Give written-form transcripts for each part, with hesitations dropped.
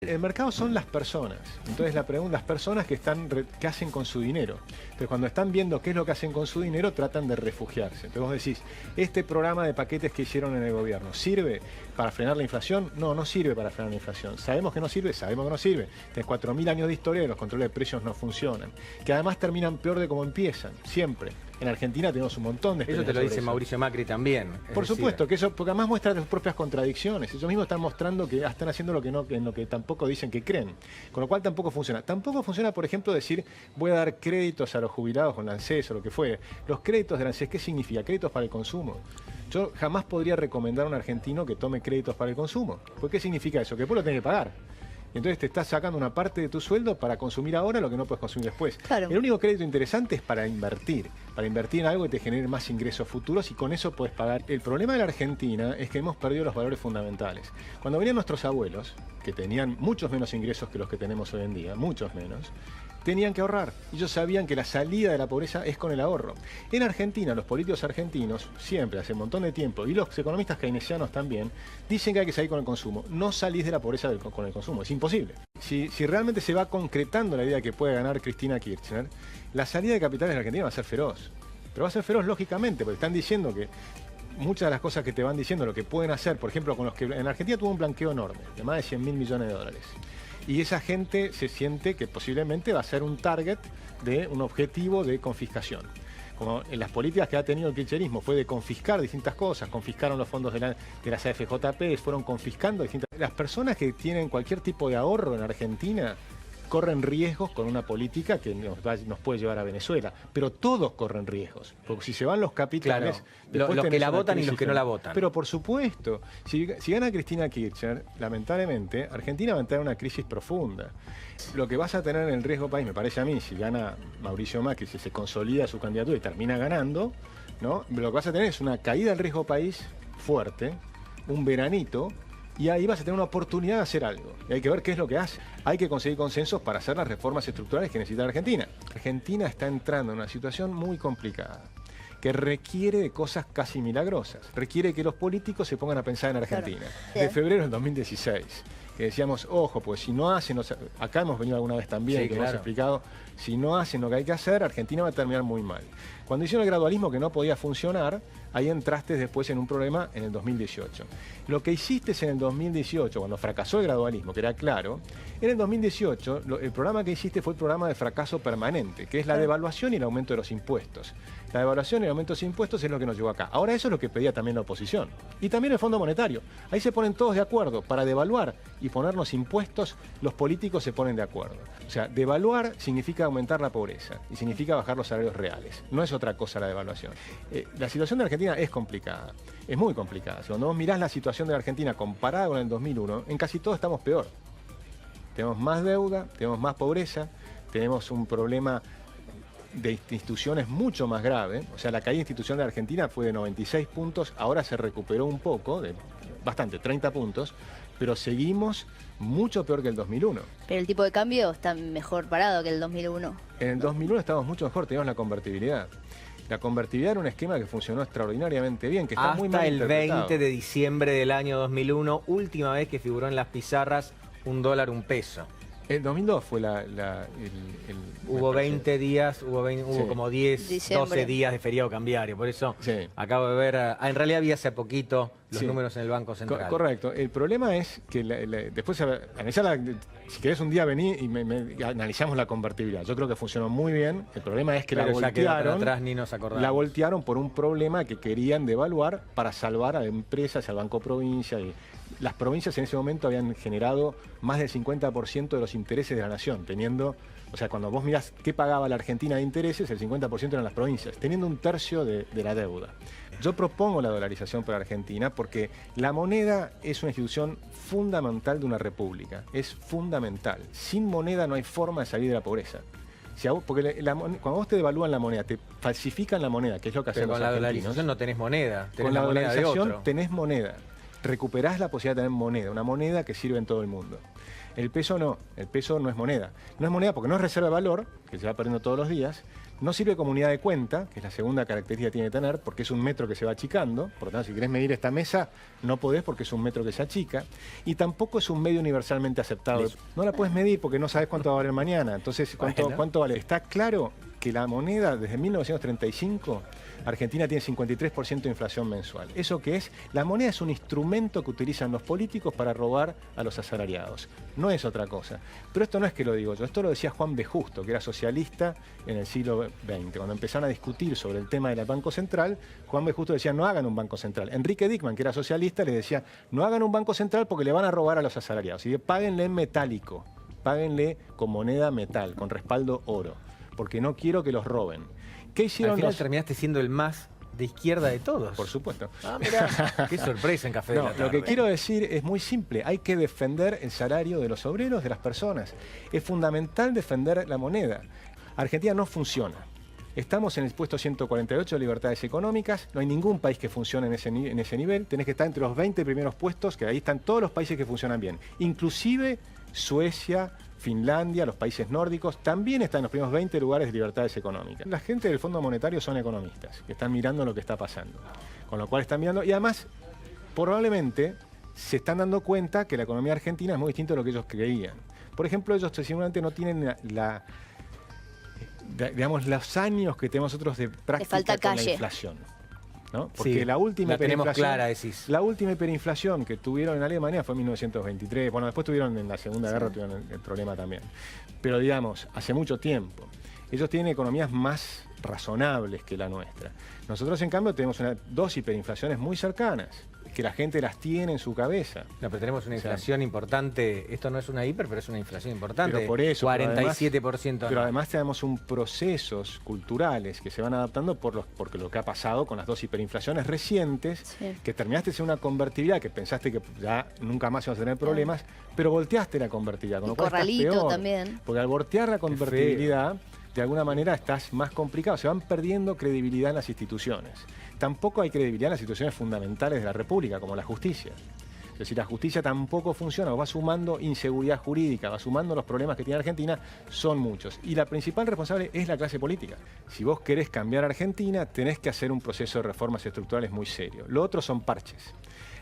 El mercado son las personas. Entonces la pregunta, las personas que qué hacen con su dinero. Entonces cuando están viendo qué es lo que hacen con su dinero, tratan de refugiarse. Entonces vos decís, este programa de paquetes que hicieron en el gobierno, ¿sirve para frenar la inflación? No, no sirve para frenar la inflación. ¿Sabemos que no sirve? Sabemos que no sirve. Tenés 4.000 años de historia y los controles de precios no funcionan. Que además terminan peor de cómo empiezan, siempre. En Argentina tenemos un montón de Eso te lo dice Mauricio Macri también. Por supuesto, que eso, porque además muestra sus propias contradicciones. Ellos mismos están mostrando que están haciendo en lo que tampoco dicen que creen. Con lo cual tampoco funciona. Tampoco funciona, por ejemplo, decir voy a dar créditos a los jubilados con la ANSES o lo que fuere. Los créditos de la ANSES, ¿qué significa? Créditos para el consumo. Yo jamás podría recomendar a un argentino que tome créditos para el consumo. ¿Por qué significa eso? Que después lo tiene que pagar. Entonces te estás sacando una parte de tu sueldo para consumir ahora lo que no puedes consumir después. Claro. El único crédito interesante es para invertir en algo que te genere más ingresos futuros y con eso puedes pagar. El problema de la Argentina es que hemos perdido los valores fundamentales. Cuando venían nuestros abuelos, que tenían muchos menos ingresos que los que tenemos hoy en día, muchos menos, tenían que ahorrar. Ellos sabían que la salida de la pobreza es con el ahorro. En Argentina, los políticos argentinos, siempre, hace un montón de tiempo, y los economistas keynesianos también, dicen que hay que salir con el consumo. No salís de la pobreza con el consumo, es imposible. Si realmente se va concretando la idea que puede ganar Cristina Kirchner, la salida de capitales de Argentina va a ser feroz. Pero va a ser feroz lógicamente, porque están diciendo que muchas de las cosas que te van diciendo, lo que pueden hacer, por ejemplo, con los que en Argentina tuvo un blanqueo enorme, de más de 100.000 millones de dólares. Y esa gente se siente que posiblemente va a ser un target de un objetivo de confiscación. Como en las políticas que ha tenido el kirchnerismo fue de confiscar distintas cosas, confiscaron los fondos de las AFJP, fueron confiscando distintas... Las personas que tienen cualquier tipo de ahorro en Argentina corren riesgos con una política que nos puede llevar a Venezuela, pero todos corren riesgos, porque si se van los capitales... Claro, los que la votan y los que no la votan. Pero por supuesto, si gana Cristina Kirchner, lamentablemente, Argentina va a entrar en una crisis profunda. Lo que vas a tener en el riesgo país, me parece a mí, si gana Mauricio Macri, si se consolida su candidatura y termina ganando, ¿no? Lo que vas a tener es una caída del riesgo país fuerte, un veranito, y ahí vas a tener una oportunidad de hacer algo. Y hay que ver qué es lo que hace. Hay que conseguir consensos para hacer las reformas estructurales que necesita Argentina. Argentina está entrando en una situación muy complicada, que requiere de cosas casi milagrosas. Requiere que los políticos se pongan a pensar en Argentina. Claro. De febrero del 2016, que decíamos, ojo, pues si no hacen, acá hemos venido alguna vez también, sí, que hemos explicado, si no hacen lo que hay que hacer, Argentina va a terminar muy mal. Cuando hicieron el gradualismo que no podía funcionar, ahí entraste después en un problema en el 2018. Lo que hiciste en el 2018, cuando fracasó el gradualismo, que era claro, en el 2018 el programa que hiciste fue el programa de fracaso permanente, que es la devaluación y el aumento de los impuestos. La devaluación y el aumento de los impuestos es lo que nos llevó acá. Ahora eso es lo que pedía también la oposición. Y también el Fondo Monetario. Ahí se ponen todos de acuerdo. Para devaluar y ponernos impuestos, los políticos se ponen de acuerdo. O sea, devaluar significa aumentar la pobreza y significa bajar los salarios reales. No es otra cosa la devaluación. La situación de Argentina es complicada, es muy complicada. Cuando vos mirás la situación de la Argentina comparada con el 2001, en casi todo estamos peor. Tenemos más deuda, tenemos más pobreza, tenemos un problema de instituciones mucho más grave. O sea, la caída institucional de Argentina fue de 96 puntos, ahora se recuperó un poco, bastante, 30 puntos, pero seguimos mucho peor que el 2001. Pero el tipo de cambio está mejor parado que el 2001. En el 2001 estábamos mucho mejor, teníamos la convertibilidad. La convertibilidad era un esquema que funcionó extraordinariamente bien, que está muy mal interpretado. Hasta el 20 de diciembre del año 2001, última vez que figuró en las pizarras $1, $1. El 2002 fue hubo 20 días, hubo como 10, 12 días de feriado cambiario. Por eso acabo de ver, en realidad había hace poquito los números en el Banco Central. Correcto. El problema es que después, si querés un día venir y analizamos la convertibilidad. Yo creo que funcionó muy bien. El problema es que la voltearon. Atrás, ni nos acordamos. La voltearon por un problema que querían devaluar para salvar a empresas, al Banco Provincia. Y las provincias en ese momento habían generado más del 50% de los intereses de la nación, teniendo, o sea, cuando vos mirás qué pagaba la Argentina de intereses, el 50% eran las provincias, teniendo un tercio de la deuda. Yo propongo la dolarización para Argentina porque la moneda es una institución fundamental de una república, es fundamental. Sin moneda no hay forma de salir de la pobreza. Porque cuando vos te devalúan la moneda, te falsifican la moneda, que es lo que hacen los argentinos. Con la dolarización no tenés moneda, tenés con la moneda dolarización de otro. tenés moneda. Recuperás la posibilidad de tener moneda, una moneda que sirve en todo el mundo. El peso no es moneda. No es moneda porque no es reserva de valor, que se va perdiendo todos los días. No sirve como unidad de cuenta, que es la segunda característica que tiene que tener, porque es un metro que se va achicando. Por lo tanto, si querés medir esta mesa, no podés porque es un metro que se achica. Y tampoco es un medio universalmente aceptado. No la puedes medir porque no sabes cuánto va a valer mañana. Entonces, ¿cuánto vale? Está claro que la moneda, desde 1935, Argentina tiene 53% de inflación mensual. ¿Eso qué es? La moneda es un instrumento que utilizan los políticos para robar a los asalariados. No es otra cosa. Pero esto no es que lo digo yo, esto lo decía Juan B. Justo, que era socialista en el siglo XX. Cuando empezaron a discutir sobre el tema del Banco Central, Juan B. Justo decía, no hagan un Banco Central. Enrique Dickmann, que era socialista, le decía, no hagan un Banco Central porque le van a robar a los asalariados. Y páguenle en metálico, páguenle con moneda metal, con respaldo oro, porque no quiero que los roben. ¿Qué hicieron? Al final terminaste siendo el más de izquierda de todos. Por supuesto. Ah, mirá, qué sorpresa en Café de la Tarde. Lo que quiero decir es muy simple. Hay que defender el salario de los obreros, de las personas. Es fundamental defender la moneda. Argentina no funciona. Estamos en el puesto 148 de libertades económicas. No hay ningún país que funcione en ese nivel. Tenés que estar entre los 20 primeros puestos, que ahí están todos los países que funcionan bien. Inclusive Suecia, Finlandia, los países nórdicos, también están en los primeros 20 lugares de libertades económicas. La gente del Fondo Monetario son economistas, que están mirando lo que está pasando. Con lo cual están mirando, y además, probablemente, se están dando cuenta que la economía argentina es muy distinta a lo que ellos creían. Por ejemplo, ellos seguramente no tienen digamos, los años que tenemos nosotros de práctica con la inflación, ¿no? Porque sí, la última hiperinflación, última hiperinflación que tuvieron en Alemania fue en 1923. Bueno, después tuvieron en la Segunda Guerra tuvieron el problema también. Pero digamos, hace mucho tiempo. Ellos tienen economías más razonables que la nuestra. Nosotros, en cambio, tenemos dos hiperinflaciones muy cercanas, que la gente las tiene en su cabeza. No, pero tenemos una inflación importante. Esto no es una hiper, pero es una inflación importante. Pero por eso, 47%. Pero además tenemos procesos culturales que se van adaptando porque lo que ha pasado con las dos hiperinflaciones recientes, que terminaste de ser una convertibilidad que pensaste que ya nunca más ibas a tener problemas, pero volteaste la convertibilidad. Con lo cual estás peor, también. Porque al voltear la convertibilidad, de alguna manera estás más complicado. Se van perdiendo credibilidad en las instituciones. Tampoco hay credibilidad en las instituciones fundamentales de la República, como la justicia. Es decir, la justicia tampoco funciona, va sumando inseguridad jurídica, va sumando los problemas que tiene Argentina, son muchos. Y la principal responsable es la clase política. Si vos querés cambiar a Argentina, tenés que hacer un proceso de reformas estructurales muy serio. Lo otro son parches.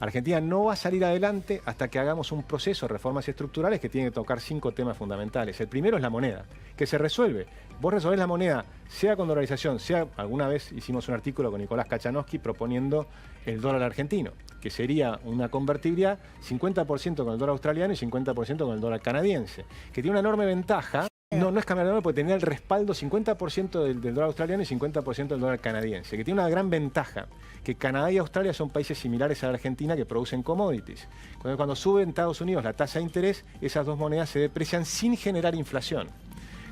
Argentina no va a salir adelante hasta que hagamos un proceso de reformas estructurales que tiene que tocar 5 temas fundamentales. El primero es la moneda, que se resuelve. Vos resolvés la moneda, sea con dolarización, sea... Alguna vez hicimos un artículo con Nicolás Kachanowski proponiendo el dólar argentino, que sería una convertibilidad 50% con el dólar australiano y 50% con el dólar canadiense, que tiene una enorme ventaja. No es cambiar de dólar porque tenía el respaldo 50% del dólar australiano y 50% del dólar canadiense, que tiene una gran ventaja, que Canadá y Australia son países similares a la Argentina que producen commodities. Cuando sube en Estados Unidos la tasa de interés, esas dos monedas se deprecian sin generar inflación.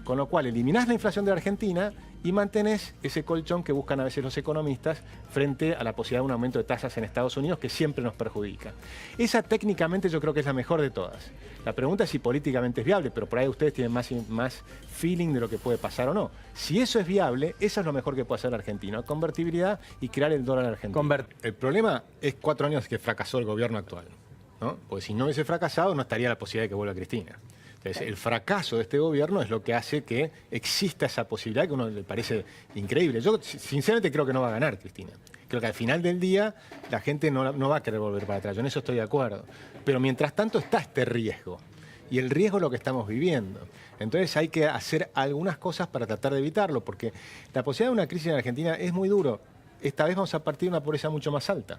Con lo cual eliminás la inflación de la Argentina y mantenés ese colchón que buscan a veces los economistas frente a la posibilidad de un aumento de tasas en Estados Unidos que siempre nos perjudica. Esa técnicamente yo creo que es la mejor de todas. La pregunta es si políticamente es viable, pero por ahí ustedes tienen más feeling de lo que puede pasar o no. Si eso es viable, eso es lo mejor que puede hacer el argentino, convertibilidad y crear el dólar argentino. El problema es 4 años que fracasó el gobierno actual, ¿no? Porque si no hubiese fracasado no estaría la posibilidad de que vuelva Cristina. Entonces, el fracaso de este gobierno es lo que hace que exista esa posibilidad que a uno le parece increíble. Yo sinceramente creo que no va a ganar Cristina. Creo que al final del día la gente no va a querer volver para atrás. Yo en eso estoy de acuerdo. Pero mientras tanto está este riesgo. Y el riesgo es lo que estamos viviendo. Entonces hay que hacer algunas cosas para tratar de evitarlo, porque la posibilidad de una crisis en Argentina es muy duro. Esta vez vamos a partir de una pobreza mucho más alta.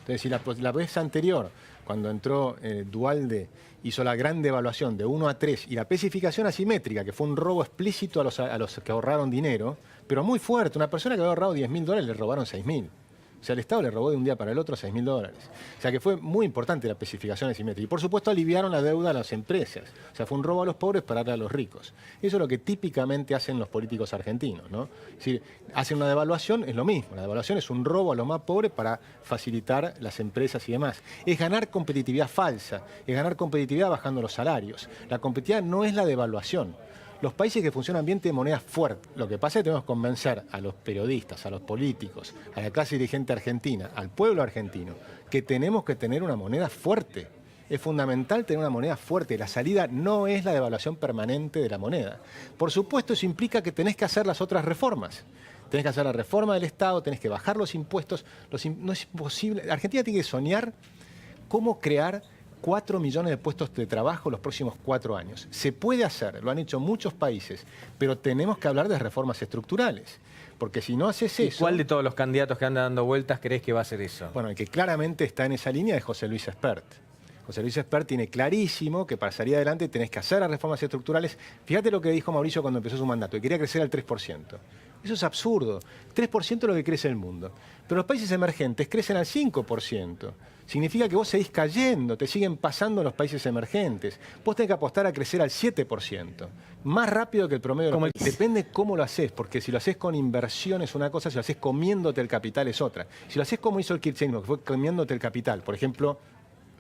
Entonces, si la vez anterior, cuando entró Duhalde, hizo la gran devaluación de 1 a 3 y la especificación asimétrica, que fue un robo explícito a los que ahorraron dinero, pero muy fuerte. Una persona que había ahorrado $10.000 le robaron 6.000. O sea, el Estado le robó de un día para el otro $6.000. O sea, que fue muy importante la especificación asimétrica. Y por supuesto aliviaron la deuda a las empresas. O sea, fue un robo a los pobres para darle a los ricos. Eso es lo que típicamente hacen los políticos argentinos, ¿no? Es decir, hacen una devaluación, es lo mismo. La devaluación es un robo a los más pobres para facilitar las empresas y demás. Es ganar competitividad falsa, es ganar competitividad bajando los salarios. La competitividad no es la devaluación. Los países que funcionan bien tienen moneda fuerte. Lo que pasa es que tenemos que convencer a los periodistas, a los políticos, a la clase dirigente argentina, al pueblo argentino, que tenemos que tener una moneda fuerte. es fundamental tener una moneda fuerte. La salida no es la devaluación permanente de la moneda. Por supuesto, eso implica que tenés que hacer las otras reformas. Tenés que hacer la reforma del Estado, tenés que bajar los impuestos. No es imposible. Argentina tiene que soñar cómo crear 4 millones de puestos de trabajo los próximos 4 años. Se puede hacer, lo han hecho muchos países, pero tenemos que hablar de reformas estructurales. Porque si no haces eso... ¿Y cuál de todos los candidatos que andan dando vueltas crees que va a hacer eso? Bueno, el que claramente está en esa línea es José Luis Espert. José Luis Espert tiene clarísimo que para salir adelante tenés que hacer las reformas estructurales. Fíjate lo que dijo Mauricio cuando empezó su mandato, que quería crecer al 3%. Eso es absurdo. 3% es lo que crece el mundo. Pero los países emergentes crecen al 5%. Significa que vos seguís cayendo, te siguen pasando los países emergentes. Vos tenés que apostar a crecer al 7%. Más rápido que el promedio de los países. Depende cómo lo haces, porque si lo haces con inversión es una cosa, si lo haces comiéndote el capital es otra. Si lo haces como hizo el kirchnerismo, que fue comiéndote el capital, por ejemplo,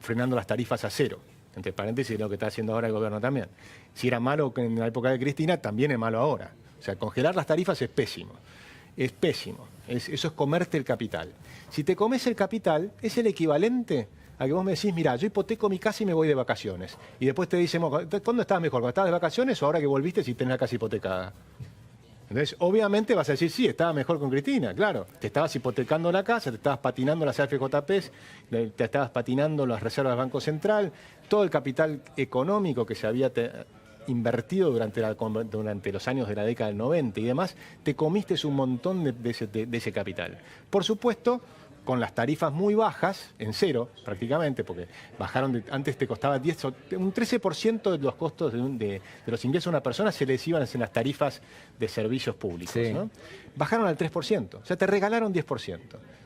frenando las tarifas a cero, entre paréntesis, lo que está haciendo ahora el gobierno también. Si era malo en la época de Cristina, también es malo ahora. O sea, congelar las tarifas es pésimo. Es pésimo. Eso es comerte el capital. Si te comes el capital, es el equivalente a que vos me decís, mira, yo hipoteco mi casa y me voy de vacaciones. Y después te dicen, ¿cuándo estabas mejor? ¿Cuando estabas de vacaciones o ahora que volviste si tenés la casa hipotecada? Entonces, obviamente vas a decir, sí, estaba mejor con Cristina, claro. Te estabas hipotecando la casa, te estabas patinando las AFJPs, te estabas patinando las reservas del Banco Central, todo el capital económico que se había invertido durante los años de la década del 90 y demás, te comiste un montón de ese capital. Por supuesto, con las tarifas muy bajas, en cero prácticamente, porque bajaron, antes te costaba un 13% de los costos de los ingresos de una persona se les iban en las tarifas de servicios públicos. Sí. ¿No? Bajaron al 3%, o sea, te regalaron 10%.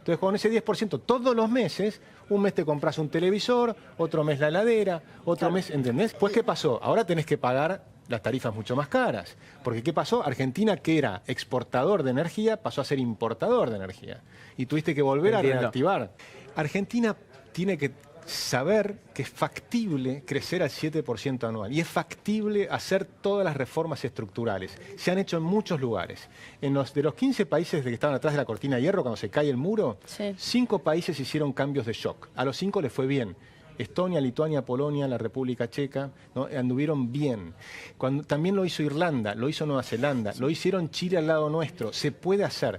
Entonces, con ese 10%, todos los meses, un mes te compras un televisor, otro mes la heladera, otro mes, ¿entendés? Pues, ¿qué pasó? Ahora tenés que pagar las tarifas mucho más caras. Porque, ¿qué pasó? Argentina, que era exportador de energía, pasó a ser importador de energía. Y tuviste que volver a reactivar. Argentina tiene que saber que es factible crecer al 7% anual. Y es factible hacer todas las reformas estructurales. Se han hecho en muchos lugares. De los 15 países que estaban atrás de la cortina de hierro, cuando se cae el muro, sí, 5 países hicieron cambios de shock. A los 5 les fue bien. Estonia, Lituania, Polonia, la República Checa, ¿no? Anduvieron bien. También lo hizo Irlanda, lo hizo Nueva Zelanda, lo hicieron Chile al lado nuestro. Se puede hacer.